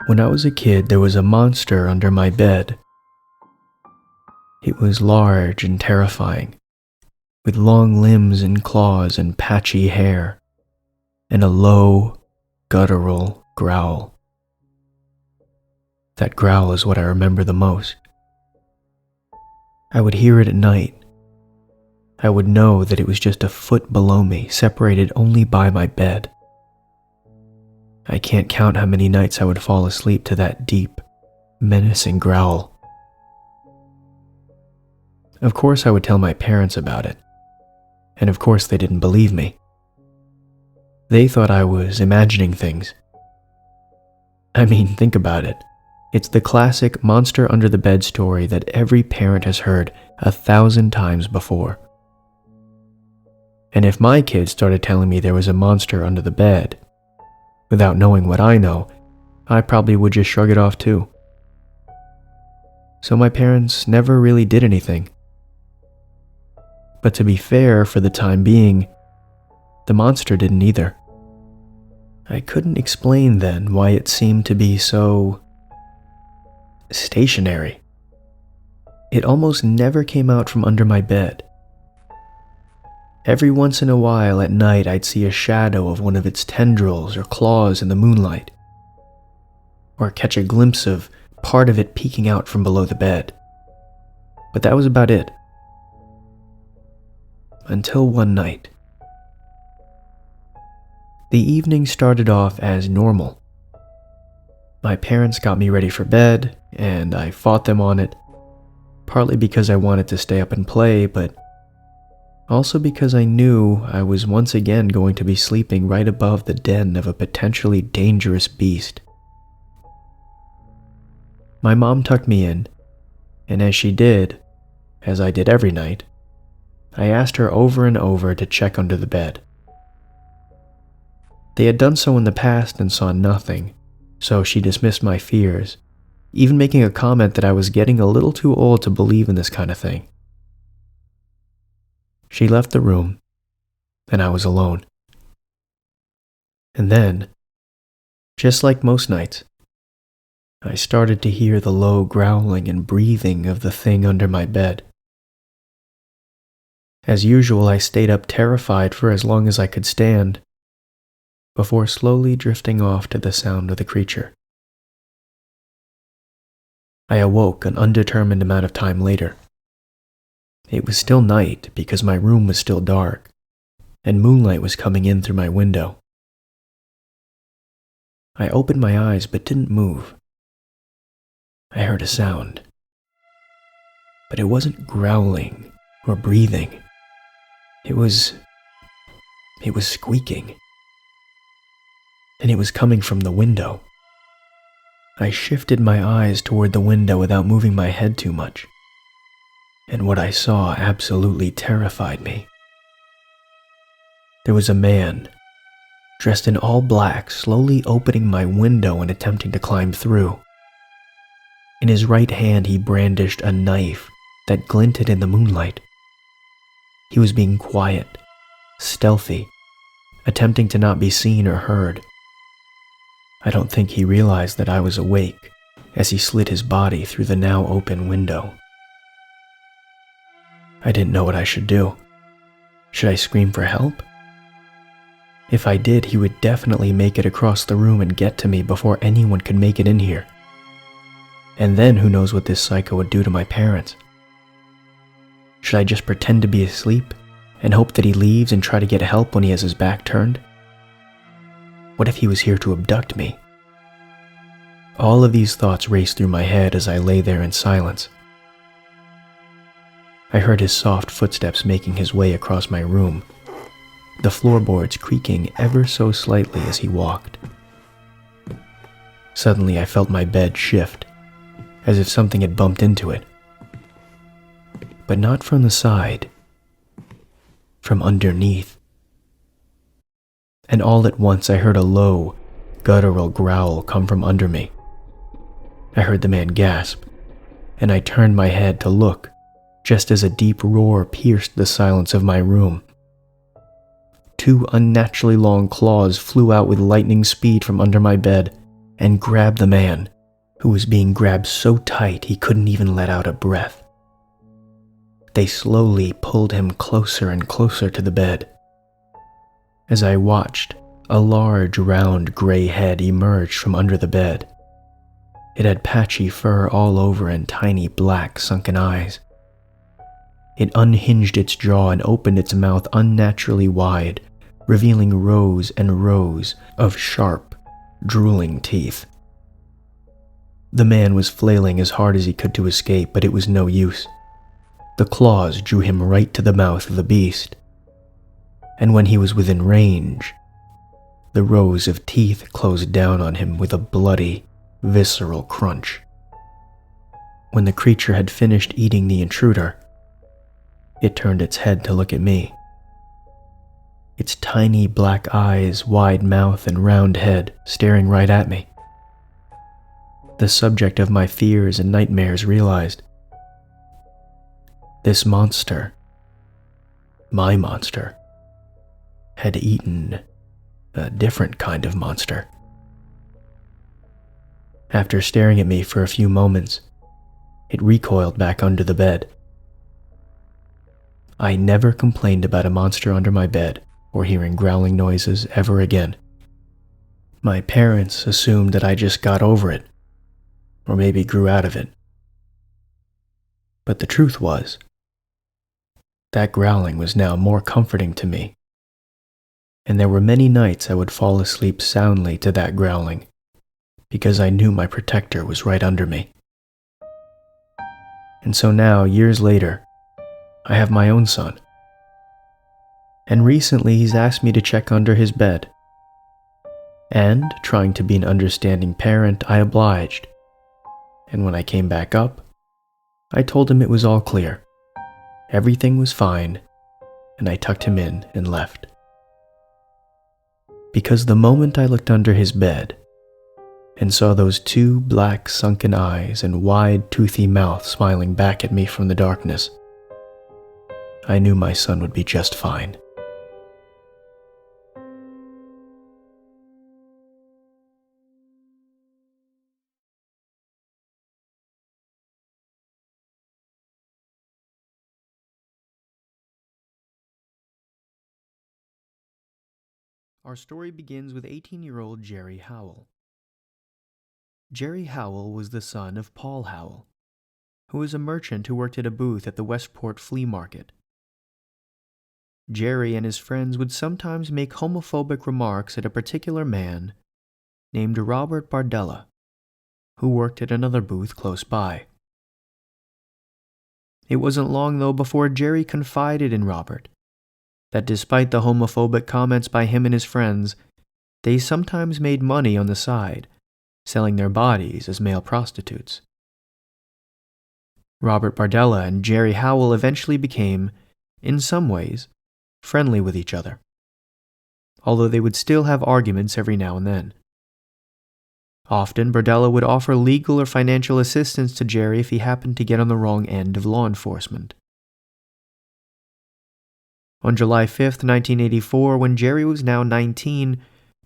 When I was a kid, there was a monster under my bed. It was large and terrifying, with long limbs and claws and patchy hair, and a low, guttural growl. That growl is what I remember the most. I would hear it at night. I would know that it was just a foot below me, separated only by my bed. I can't count how many nights I would fall asleep to that deep, menacing growl. Of course I would tell my parents about it, and of course they didn't believe me. They thought I was imagining things. I mean, think about it. It's the classic monster under the bed story that every parent has heard 1,000 times before. And if my kids started telling me there was a monster under the bed, without knowing what I know, I probably would just shrug it off too. So my parents never really did anything. But to be fair, for the time being, the monster didn't either. I couldn't explain then why it seemed to be so stationary. It almost never came out from under my bed. Every once in a while at night, I'd see a shadow of one of its tendrils or claws in the moonlight, or catch a glimpse of part of it peeking out from below the bed. But that was about it. Until one night. The evening started off as normal. My parents got me ready for bed, and I fought them on it, partly because I wanted to stay up and play, but also because I knew I was once again going to be sleeping right above the den of a potentially dangerous beast. My mom tucked me in, and as she did, as I did every night, I asked her over and over to check under the bed. They had done so in the past and saw nothing, so she dismissed my fears, even making a comment that I was getting a little too old to believe in this kind of thing. She left the room, and I was alone. And then, just like most nights, I started to hear the low growling and breathing of the thing under my bed. As usual, I stayed up terrified for as long as I could stand, before slowly drifting off to the sound of the creature. I awoke an undetermined amount of time later. It was still night because my room was still dark, and moonlight was coming in through my window. I opened my eyes but didn't move. I heard a sound, but it wasn't growling or breathing. It was squeaking, and it was coming from the window. I shifted my eyes toward the window without moving my head too much, and what I saw absolutely terrified me. There was a man, dressed in all black, slowly opening my window and attempting to climb through. In his right hand, he brandished a knife that glinted in the moonlight. He was being quiet, stealthy, attempting to not be seen or heard. I don't think he realized that I was awake as he slid his body through the now open window. I didn't know what I should do. Should I scream for help? If I did, he would definitely make it across the room and get to me before anyone could make it in here. And then who knows what this psycho would do to my parents? Should I just pretend to be asleep and hope that he leaves and try to get help when he has his back turned? What if he was here to abduct me? All of these thoughts raced through my head as I lay there in silence. I heard his soft footsteps making his way across my room, the floorboards creaking ever so slightly as he walked. Suddenly I felt my bed shift, as if something had bumped into it. But not from the side, from underneath. And all at once I heard a low, guttural growl come from under me. I heard the man gasp, and I turned my head to look, just as a deep roar pierced the silence of my room. 2 unnaturally long claws flew out with lightning speed from under my bed, and grabbed the man, who was being grabbed so tight he couldn't even let out a breath. They slowly pulled him closer and closer to the bed. As I watched, a large, round, gray head emerged from under the bed. It had patchy fur all over and tiny black sunken eyes. It unhinged its jaw and opened its mouth unnaturally wide, revealing rows and rows of sharp, drooling teeth. The man was flailing as hard as he could to escape, but it was no use. The claws drew him right to the mouth of the beast. And when he was within range, the rows of teeth closed down on him with a bloody, visceral crunch. When the creature had finished eating the intruder, it turned its head to look at me. Its tiny black eyes, wide mouth, and round head staring right at me. The subject of my fears and nightmares realized. This monster, my monster, had eaten a different kind of monster. After staring at me for a few moments, it recoiled back under the bed. I never complained about a monster under my bed or hearing growling noises ever again. My parents assumed that I just got over it, or maybe grew out of it. But the truth was, that growling was now more comforting to me, and there were many nights I would fall asleep soundly to that growling, because I knew my protector was right under me. And so now, years later, I have my own son. And recently he's asked me to check under his bed. And, trying to be an understanding parent, I obliged. And when I came back up, I told him it was all clear. Everything was fine, and I tucked him in and left. Because the moment I looked under his bed and saw those two black sunken eyes and wide toothy mouth smiling back at me from the darkness, I knew my son would be just fine. Our story begins with 18-year-old Jerry Howell. Jerry Howell was the son of Paul Howell, who was a merchant who worked at a booth at the Westport Flea Market. Jerry and his friends would sometimes make homophobic remarks at a particular man named Robert Bardella, who worked at another booth close by. It wasn't long, though, before Jerry confided in Robert that despite the homophobic comments by him and his friends, they sometimes made money on the side, selling their bodies as male prostitutes. Robert Bardella and Jerry Howell eventually became, in some ways, friendly with each other, although they would still have arguments every now and then. Often, Bardella would offer legal or financial assistance to Jerry if he happened to get on the wrong end of law enforcement. On July 5, 1984, when Jerry was now 19,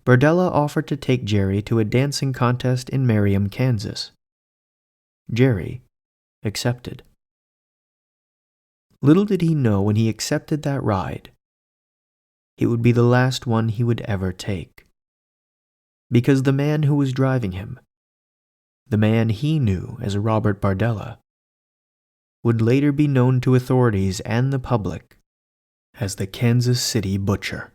Bardella offered to take Jerry to a dancing contest in Merriam, Kansas. Jerry accepted. Little did he know when he accepted that ride, it would be the last one he would ever take. Because the man who was driving him, the man he knew as Robert Bardella, would later be known to authorities and the public as the Kansas City Butcher.